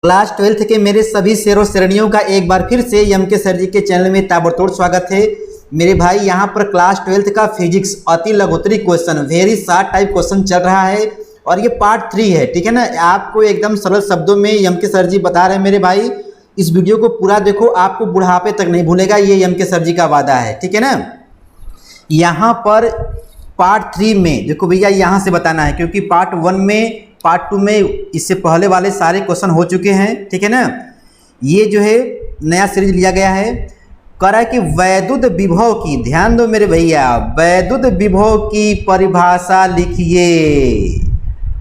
Class 12th के मेरे सभी शेरों श्रेणियों का एक बार फिर से एम के सर जी के चैनल में ताबड़तोड़ स्वागत है। मेरे भाई यहाँ पर क्लास 12th का फिजिक्स अति लघुत्तरी question very short type question चल रहा है और ये पार्ट 3 है, ठीक है ना। आपको एकदम सरल शब्दों में एम के सर जी बता रहे हैं मेरे भाई, इस वीडियो को पूरा देखो, आपको बुढ़ापे तक नहीं भूलेगा, ये एम के सर जी का वादा है, ठीक है ना। यहाँ पर पार्ट 3 में देखो भैया, यहाँ से बताना है क्योंकि पार्ट 1 में पार्ट 2 में इससे पहले वाले सारे क्वेश्चन हो चुके हैं, ठीक है ना। ये जो है नया सीरीज लिया गया है, कह रहा है कि वैद्युत विभव की, ध्यान दो मेरे भैया, वैद्युत विभव की परिभाषा लिखिए।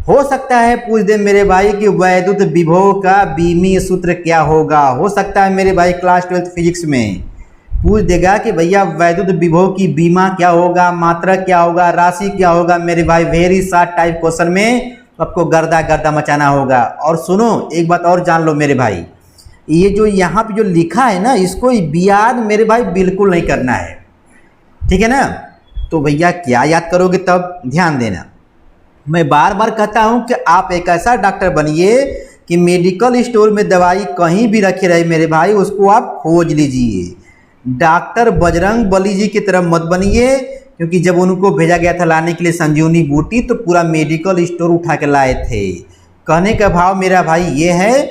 हो सकता है पूछ दे मेरे भाई कि वैद्युत विभव का बीमीय सूत्र क्या होगा, हो सकता है मेरे भाई क्लास 12th फिजिक्स में पूछ देगा कि भैया वैद्युत विभव की बीमा क्या होगा, मात्रा क्या होगा, राशि क्या होगा। मेरे भाई वेरी शॉर्ट टाइप क्वेश्चन में आपको गर्दा गर्दा मचाना होगा। और सुनो एक बात और जान लो मेरे भाई, ये जो यहाँ पे जो लिखा है ना, इसको याद मेरे भाई बिल्कुल नहीं करना है, ठीक है ना। तो भैया क्या याद करोगे तब, ध्यान देना। मैं बार बार कहता हूँ कि आप एक ऐसा डॉक्टर बनिए कि मेडिकल स्टोर में दवाई कहीं भी रखे रहे मेरे भाई, उसको आप खोज लीजिए। डॉक्टर बजरंग बली जी की तरफ मत बनिए, क्योंकि जब उनको भेजा गया था लाने के लिए संजीवनी बूटी, तो पूरा मेडिकल स्टोर उठा के लाए थे। कहने का भाव मेरा भाई ये है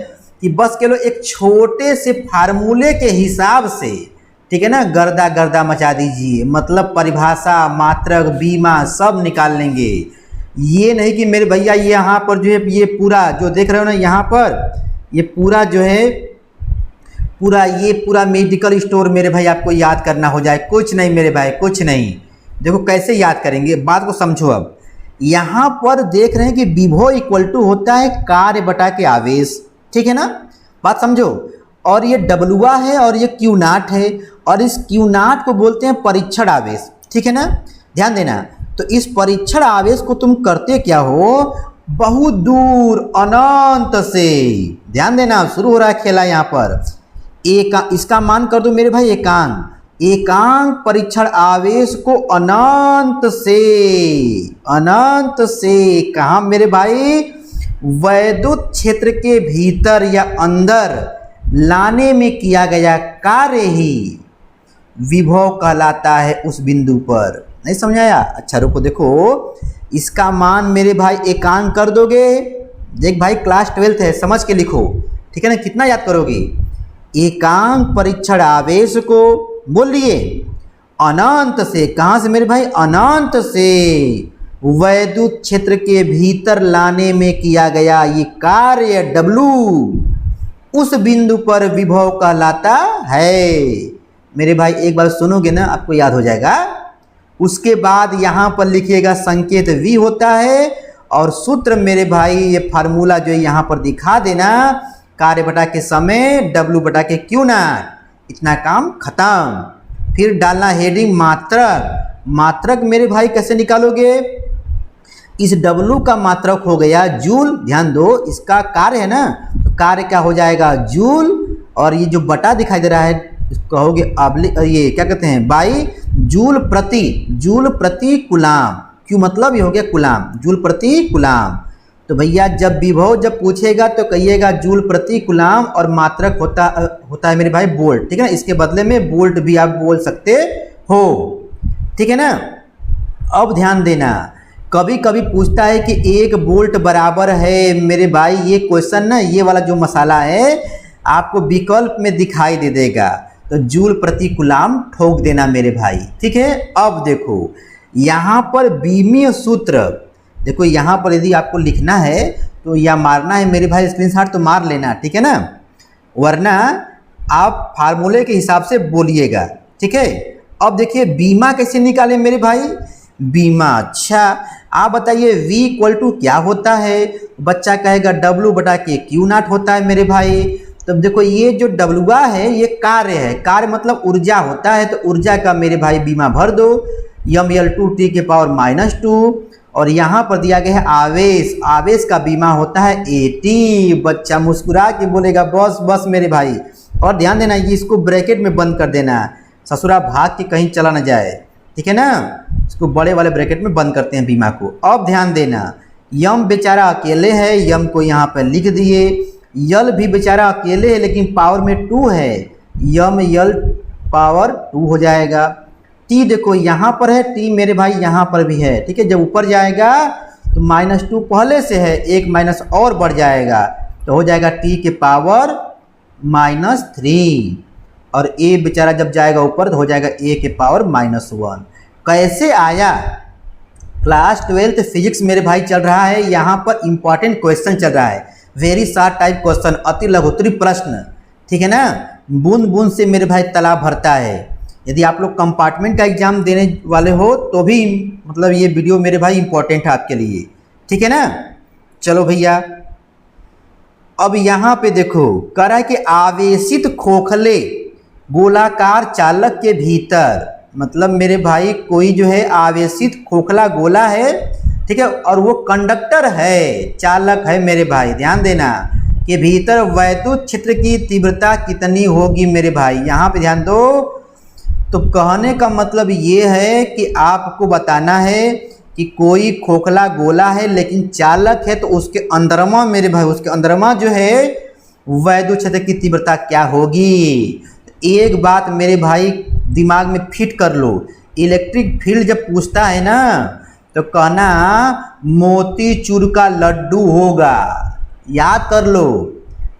कि बस केवल एक छोटे से फार्मूले के हिसाब से, ठीक है ना, गर्दा गर्दा मचा दीजिए। मतलब परिभाषा, मात्रक, बीमा सब निकाल लेंगे। ये नहीं कि मेरे भैया यहाँ पर जो है ये पूरा जो देख रहे हो ना, यहाँ पर ये पूरा जो है पूरा मेडिकल स्टोर मेरे भाई आपको याद करना हो जाए। कुछ नहीं मेरे भाई, कुछ नहीं। देखो कैसे याद करेंगे, बात को समझो। अब यहाँ पर देख रहे हैं कि विभव इक्वल टू होता है कार्य बटा के आवेश, ठीक है ना, बात समझो। और ये डब्लुआ है और ये क्यू नाट है, और इस क्यू नाट को बोलते हैं परीक्षण आवेश, ठीक है ना, ध्यान देना। तो इस परीक्षण आवेश को तुम करते क्या हो, बहुत दूर अनंत से, ध्यान देना, शुरू हो रहा है खेला यहाँ पर। इसका मान कर दो मेरे भाई एकांक, एकांक परीक्षण आवेश को अनंत से कहा मेरे भाई, वैद्युत क्षेत्र के भीतर या अंदर लाने में किया गया कार्य ही विभव कहलाता है उस बिंदु पर। नहीं समझाया? अच्छा रुको, देखो इसका मान मेरे भाई एकांक कर दोगे। देख भाई क्लास 12th है, समझ के लिखो, ठीक है ना। कितना याद करोगे, एकांक परीक्षण आवेश को बोलिए अनंत से, कहाँ से मेरे भाई, अनंत से वैद्युत क्षेत्र के भीतर लाने में किया गया ये कार्य W, उस बिंदु पर विभव कहलाता है। मेरे भाई एक बार सुनोगे ना, आपको याद हो जाएगा। उसके बाद यहाँ पर लिखिएगा संकेत V होता है, और सूत्र मेरे भाई ये फार्मूला जो यहाँ पर दिखा देना, कार्य बटा के समय W बटा के क्यू नाट, इतना काम खत्म। फिर डालना हेडिंग मात्रक। मात्रक मेरे भाई कैसे निकालोगे, इस W का मात्रक हो गया जूल, ध्यान दो, इसका कार्य है ना, तो कार्य क्या हो जाएगा जूल, और ये जो बटा दिखाई दे रहा है कहोगे ये क्या कहते हैं बाई जूल प्रति कुलाम। क्यों मतलब ये हो गया कुलाम, जूल प्रति कुलाम। तो भैया जब विभव जब पूछेगा तो कहिएगा जूल प्रति कुलाम, और मात्रक होता है मेरे भाई वोल्ट, ठीक है ना। इसके बदले में वोल्ट भी आप बोल सकते हो, ठीक है ना। अब ध्यान देना, कभी कभी पूछता है कि 1 वोल्ट बराबर है मेरे भाई, ये क्वेश्चन ना, ये वाला जो मसाला है आपको विकल्प में दिखाई दे देगा, तो जूल प्रति कुलाम ठोक देना मेरे भाई, ठीक है। अब देखो यहाँ पर बीमीय सूत्र, देखो यहाँ पर यदि आपको लिखना है तो या मारना है मेरे भाई स्क्रीनशॉट, तो मार लेना, ठीक है ना, वरना आप फार्मूले के हिसाब से बोलिएगा, ठीक है। अब देखिए बीमा कैसे निकालें मेरे भाई, बीमा, अच्छा आप बताइए V इक्वल टू क्या होता है। बच्चा कहेगा W बटा के क्यू नाट होता है मेरे भाई। तब देखो ये जो डब्लुआ है ये कार्य है, कार्य मतलब ऊर्जा होता है, तो ऊर्जा का मेरे भाई बीमा भर दो, mL2T के पावर -2, और यहाँ पर दिया गया है आवेश, आवेश का बीमा होता है AT। बच्चा मुस्कुरा के बोलेगा बस बस मेरे भाई। और ध्यान देना, ये इसको ब्रैकेट में बंद कर देना, ससुरा भाग के कहीं चला ना जाए, ठीक है ना। इसको बड़े वाले ब्रैकेट में बंद करते हैं बीमा को। अब ध्यान देना, यम बेचारा अकेले है, यम को यहाँ पर लिख दिए। यल भी बेचारा अकेले है लेकिन पावर में 2 है, यम यल पावर 2 हो जाएगा। टी देखो यहाँ पर है, टी मेरे भाई यहाँ पर भी है, ठीक है। जब ऊपर जाएगा तो -2 पहले से है, एक माइनस और बढ़ जाएगा तो हो जाएगा टी के पावर -3, और ए बेचारा जब जाएगा ऊपर तो हो जाएगा ए के पावर -1। कैसे आया? क्लास 12 फिजिक्स मेरे भाई चल रहा है, यहाँ पर इंपॉर्टेंट क्वेश्चन चल रहा है, वेरी शॉर्ट टाइप क्वेश्चन, अति लघुत्तरी प्रश्न, ठीक है ना। बूंद बूंद से मेरे भाई तालाब भरता है। यदि आप लोग कंपार्टमेंट का एग्जाम देने वाले हो तो भी मतलब ये वीडियो मेरे भाई इंपॉर्टेंट है आपके लिए, ठीक है ना। चलो भैया, अब यहाँ पे देखो कह रहा है कि आवेशित खोखले गोलाकार चालक के भीतर, मतलब मेरे भाई कोई जो है आवेशित खोखला गोला है, ठीक है, और वो कंडक्टर है, चालक है मेरे भाई, ध्यान देना, के भीतर वैद्युत क्षेत्र की तीव्रता कितनी होगी मेरे भाई, यहाँ पे ध्यान दो। तो कहने का मतलब ये है कि आपको बताना है कि कोई खोखला गोला है लेकिन चालक है, तो उसके अंदरमा मेरे भाई, उसके अंदरमा जो है वैद्युत क्षेत्र की तीव्रता क्या होगी। एक बात मेरे भाई दिमाग में फिट कर लो, इलेक्ट्रिक फील्ड जब पूछता है ना तो कहना मोतीचूर का लड्डू होगा, याद कर लो,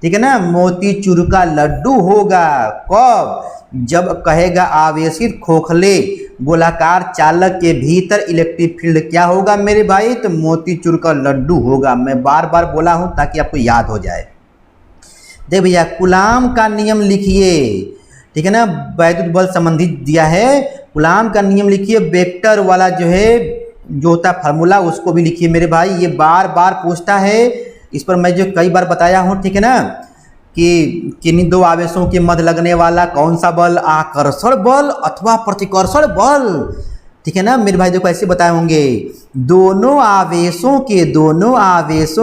ठीक है ना। मोतीचूर का लड्डू होगा कब? जब कहेगा आवेशित खोखले गोलाकार चालक के भीतर इलेक्ट्रिक फील्ड क्या होगा मेरे भाई, तो मोतीचूर का लड्डू होगा। मैं बार बार बोला हूं ताकि आपको याद हो जाए। देख भैया, कूलाम का नियम लिखिए, ठीक है ना, वैद्युत बल संबंधी दिया है, कूलाम का नियम लिखिए, वेक्टर वाला जो है जो होता फार्मूला उसको भी लिखिए मेरे भाई, ये बार बार पूछता है। इस पर मैं जो कई बार बताया हूँ, ठीक है ना, कि किन्हीं दो आवेशों के मध्य लगने वाला कौन सा बल, आकर्षण बल अथवा प्रतिकर्षण बल, ठीक है ना मेरे भाई। देखो ऐसे बताए होंगे, दोनों आवेशों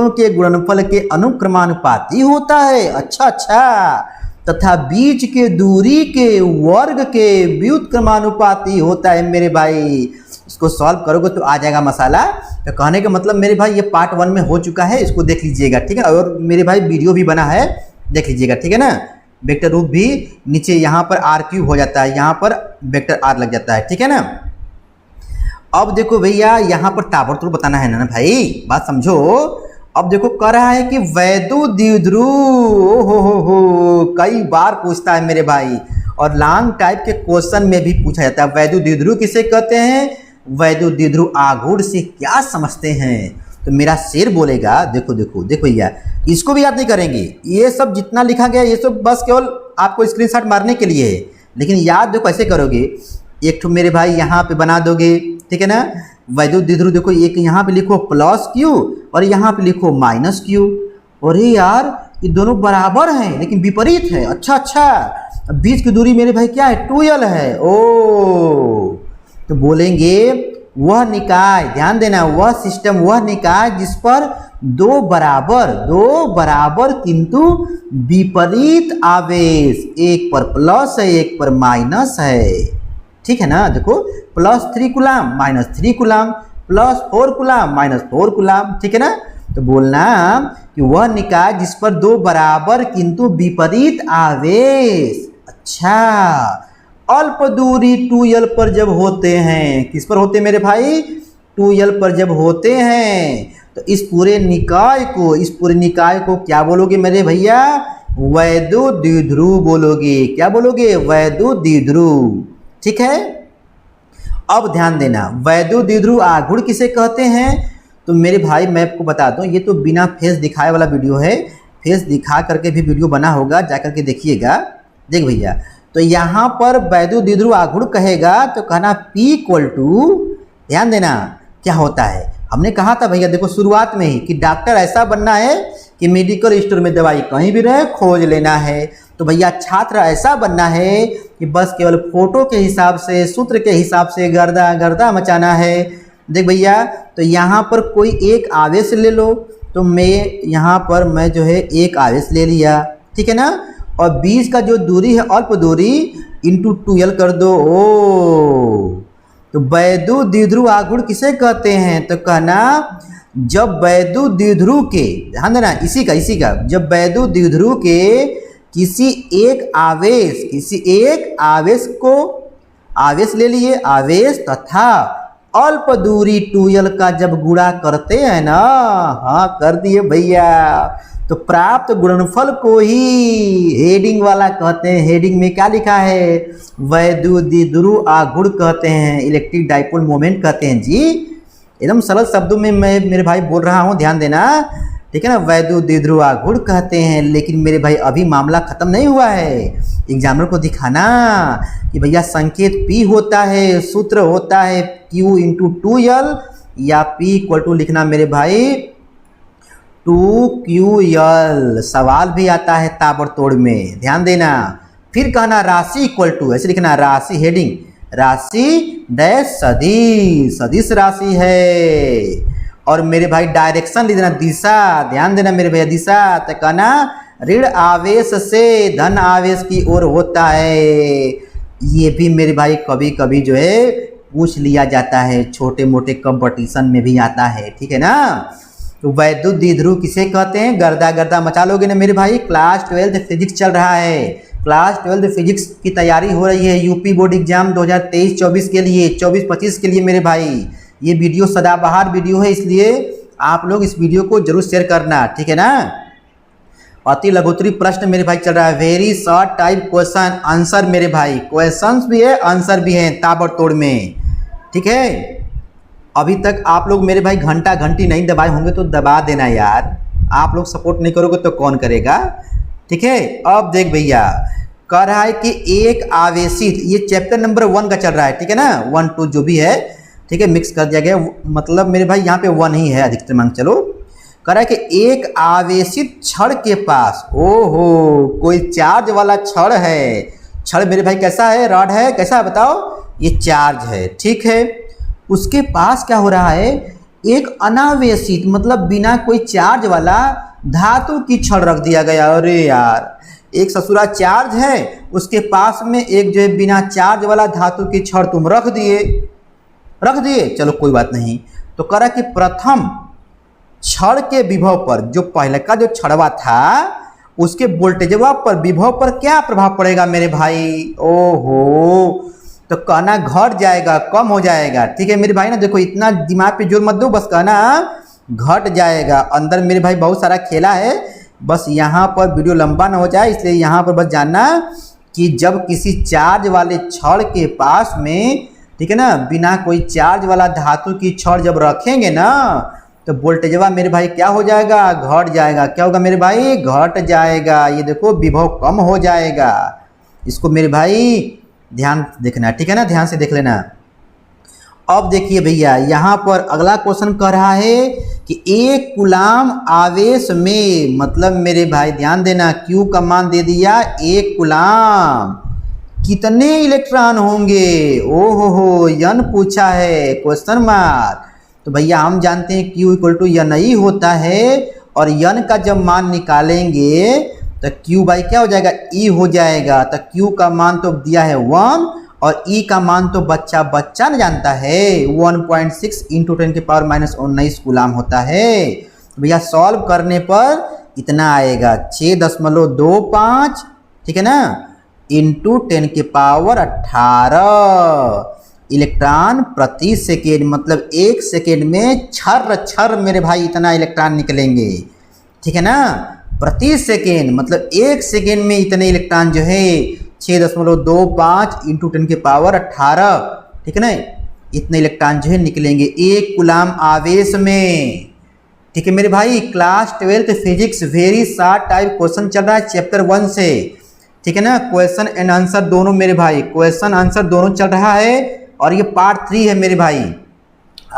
के गुणनफल के अनुक्रमानुपाती होता है, अच्छा, तथा बीच के दूरी के वर्ग के व्युत्क्रमानुपाती होता है मेरे भाई। इसको सॉल्व करोगे तो आ जाएगा मसाला। तो कहने का मतलब मेरे भाई ये पार्ट 1 में हो चुका है, इसको देख लीजिएगा, ठीक है। और मेरे भाई वीडियो भी बना है, देख लीजिएगा, ठीक है ना। वेक्टर रूप भी नीचे यहाँ पर r³ हो जाता है, यहाँ पर वेक्टर r लग जाता है, ठीक है ना। अब देखो भैया, यहाँ पर ताबड़तोड़ बताना है ना भाई, बात समझो। अब देखो कह रहा है कि वैद्युत द्विध्रुव, हो कई बार पूछता है मेरे भाई, और लॉन्ग टाइप के क्वेश्चन में भी पूछा जाता है। वैद्युत द्विध्रुव किसे कहते हैं? वैद्युत द्विध्रुव आघूर्ण से क्या समझते हैं? तो मेरा शेर बोलेगा, देखो भैया, इसको भी याद नहीं करेंगे, ये सब जितना लिखा गया ये सब बस केवल आपको स्क्रीनशॉट मारने के लिए है, लेकिन याद देखो ऐसे करोगे, एक ठो मेरे भाई यहाँ पे बना दोगे, ठीक है ना। वैद्युत द्विध्रुव देखो, एक यहाँ पे लिखो +q और यहाँ पे लिखो -q। अरे यार, ये दोनों बराबर हैं लेकिन विपरीत है, अच्छा, बीच की दूरी मेरे भाई क्या है, 2l है। ओ, तो बोलेंगे वह निकाय, ध्यान देना, वह सिस्टम, वह निकाय जिस पर दो बराबर किंतु विपरीत आवेश, एक पर प्लस है एक पर माइनस है, ठीक है ना। देखो +3 कूलाम -3 कूलाम, +4 कूलाम -4 कूलाम, ठीक है ना। तो बोलना कि वह निकाय जिस पर दो बराबर किंतु विपरीत आवेश, अच्छा, अल्प दूरी 2l पर जब होते हैं, किस पर होते हैं मेरे भाई, 2l पर जब होते हैं, तो इस पूरे निकाय को क्या बोलोगे मेरे भैया, वैद्युत द्विध्रुव बोलोगे। क्या बोलोगे? वैद्युत द्विध्रुव, ठीक है। अब ध्यान देना, वैद्युत द्विध्रुव आघूर्ण किसे कहते हैं? तो मेरे भाई मैं आपको बता दूं, ये तो बिना फेस दिखाए वाला वीडियो है, फेस दिखा करके भी वीडियो बना होगा, जाकर के देखिएगा। देख भैया, तो यहाँ पर वैद्युत द्विध्रुव आघूर्ण कहेगा तो कहना P = ध्यान देना क्या होता है। हमने कहा था भैया, देखो शुरुआत में ही, कि डॉक्टर ऐसा बनना है कि मेडिकल स्टोर में दवाई कहीं भी रहे खोज लेना है। तो भैया छात्र ऐसा बनना है कि बस केवल फोटो के हिसाब से, सूत्र के हिसाब से गर्दा मचाना है। देख भैया, तो यहाँ पर कोई एक आवेश ले लो, तो यहाँ पर मैं जो है एक आवेश ले लिया, ठीक है ना, और बीच का जो दूरी है अल्प दूरी इंटू 2l कर दो। ओ, तो वैद्युत द्विध्रुव आघूर्ण किसे कहते हैं? तो कहना जब वैद्युत द्विध्रुव के, ध्यान देना इसी का जब वैद्युत द्विध्रुव के किसी एक आवेश को, आवेश ले लिए, आवेश तथा अल्प दूरी 2l का जब गुणा करते हैं ना, हाँ कर दिए भैया, तो प्राप्त गुणनफल को ही हेडिंग वाला कहते हैं। हेडिंग में क्या लिखा है? वैद्युत द्विध्रुव आघूर्ण कहते हैं, इलेक्ट्रिक डाइपोल मोमेंट कहते हैं जी। एकदम सरल शब्दों में मैं मेरे भाई बोल रहा हूँ, ध्यान देना, ठीक है ना। वैद्युत द्विध्रुव आघूर्ण कहते हैं। लेकिन मेरे भाई अभी मामला खत्म नहीं हुआ है, एग्जामिनर को दिखाना कि भैया संकेत P होता है, सूत्र होता है Q × 2l या P इक्वल टू लिखना मेरे भाई 2QL। सवाल भी आता है ताबड़तोड़ में, ध्यान देना। फिर कहना राशि इक्वल टू, ऐसे लिखना राशि, हेडिंग राशि डैश सदिश, सदिश राशि है। और मेरे भाई डायरेक्शन लिख देना, दिशा, ध्यान देना मेरे भैया, दिशा। तो कहना ऋण आवेश से धन आवेश की ओर होता है। ये भी मेरे भाई कभी कभी जो है पूछ लिया जाता है, छोटे मोटे कंपटीशन में भी आता है, ठीक है ना। तो वैद्युत द्विध्रुव किसे कहते हैं? गर्दा गर्दा मचा लोगे ना मेरे भाई। क्लास 12 फिजिक्स चल रहा है, क्लास 12 फिजिक्स की तैयारी हो रही है यूपी बोर्ड एग्जाम 2023-24 के लिए, 24-25 के लिए मेरे भाई। ये वीडियो सदाबहार वीडियो है, इसलिए आप लोग इस वीडियो को जरूर शेयर करना, ठीक है ना। अति लघुत्तरी प्रश्न मेरे भाई चल रहा है, very short type question answer मेरे भाई, क्वेश्चंस भी है आंसर भी है ताबड़तोड़ में, ठीक है। अभी तक आप लोग मेरे भाई घंटा घंटी नहीं दबाए होंगे तो दबा देना यार, आप लोग सपोर्ट नहीं करोगे तो कौन करेगा, ठीक है। अब देख भैया, कह रहा है कि एक आवेशित, ये चैप्टर नंबर 1 का चल रहा है, ठीक है ना, 1 2 जो भी है, ठीक है, मिक्स कर दिया गया, मतलब मेरे भाई यहाँ पे 1 ही है अधिकतम अंक। चलो, कह रहा है कि एक आवेशित छड़ के पास, ओहो कोई चार्ज वाला छड़ है। छड़ मेरे भाई कैसा है? रॉड है, कैसा है बताओ? ये चार्ज है, ठीक है। उसके पास क्या हो रहा है? एक अनावेशित मतलब बिना कोई चार्ज वाला धातु की छड़ रख दिया गया। अरे यार, एक ससुरा चार्ज है, उसके पास में एक जो है बिना चार्ज वाला धातु की छड़ तुम रख दिए, चलो कोई बात नहीं। तो कह रहा कि प्रथम छड़ के विभव पर, जो पहले का जो छड़वा था उसके वोल्टेजवा पर, विभव पर क्या प्रभाव पड़ेगा मेरे भाई? ओहो, तो कहना घट जाएगा, कम हो जाएगा, ठीक है मेरे भाई ना। देखो इतना दिमाग पे जोर मत दो, बस कहना घट जाएगा। अंदर मेरे भाई बहुत सारा खेला है, बस यहाँ पर वीडियो लंबा ना हो जाए इसलिए यहाँ पर बस जानना कि जब किसी चार्ज वाले छड़ के पास में, ठीक है ना, बिना कोई चार्ज वाला धातु की छड़ जब रखेंगे ना, तो वोल्टेजवा मेरे भाई क्या हो जाएगा? घट जाएगा। क्या होगा मेरे भाई? घट जाएगा। ये देखो विभव कम हो जाएगा। इसको मेरे भाई ध्यान देखना, ठीक है ना, ध्यान से देख लेना। अब देखिए भैया, यहाँ पर अगला क्वेश्चन कह रहा है कि एक कूलाम आवेश में, मतलब मेरे भाई ध्यान देना, Q का मान दे दिया, एक कूलाम कितने इलेक्ट्रॉन होंगे? ओहो हो, N पूछा है, क्वेश्चन मार्क। तो भैया हम जानते हैं Q = N ही होता है, और N का जब मान निकालेंगे तो Q बाई क्या हो जाएगा? E हो जाएगा। तो Q का मान तो दिया है 1 और E का मान तो बच्चा न जानता है, 1.6 × 10⁻⁻19 कूलाम होता है। तो भैया सॉल्व करने पर इतना आएगा 6.25, ठीक है ना, × 10⁻18 इलेक्ट्रॉन प्रति सेकेंड। मतलब 1 सेकेंड में छर मेरे भाई इतना इलेक्ट्रॉन निकलेंगे, ठीक है ना, प्रति सेकेंड। मतलब 1 सेकेंड में इतने इलेक्ट्रॉन जो है 6.25 × 10⁻18, ठीक है ना, इतने इलेक्ट्रॉन जो है निकलेंगे एक कूलाम आवेश में, ठीक है मेरे भाई। Class 12 physics very short type question चल रहा है चैप्टर 1 से, ठीक है ना। क्वेश्चन एंड आंसर दोनों मेरे भाई, क्वेश्चन आंसर दोनों चल रहा है, और ये पार्ट 3 है मेरे भाई।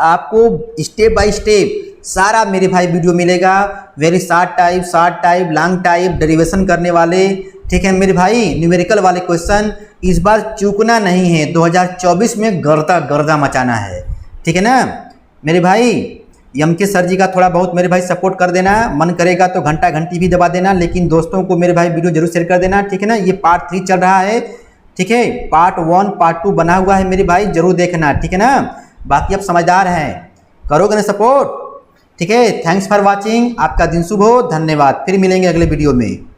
आपको स्टेप बाय स्टेप सारा मेरे भाई वीडियो मिलेगा, very short type, long type, derivation करने वाले, ठीक है मेरे भाई, न्यूमेरिकल वाले क्वेश्चन। इस बार चूकना नहीं है, 2024 में गर्दा मचाना है, ठीक है ना मेरे भाई। के सर जी का थोड़ा बहुत मेरे भाई सपोर्ट कर देना, मन करेगा तो घंटा घंटी भी दबा देना, लेकिन दोस्तों को मेरे भाई वीडियो जरूर शेयर कर देना, ठीक है ना। ये पार्ट 3 चल रहा है, ठीक है, पार्ट 1 पार्ट 2 बना हुआ है मेरे भाई, जरूर देखना, ठीक है ना। बाकी आप समझदार हैं, करोगे ना सपोर्ट, ठीक है, थैंक्स फॉर वॉचिंग, आपका दिन शुभ हो, धन्यवाद, फिर मिलेंगे अगले वीडियो में।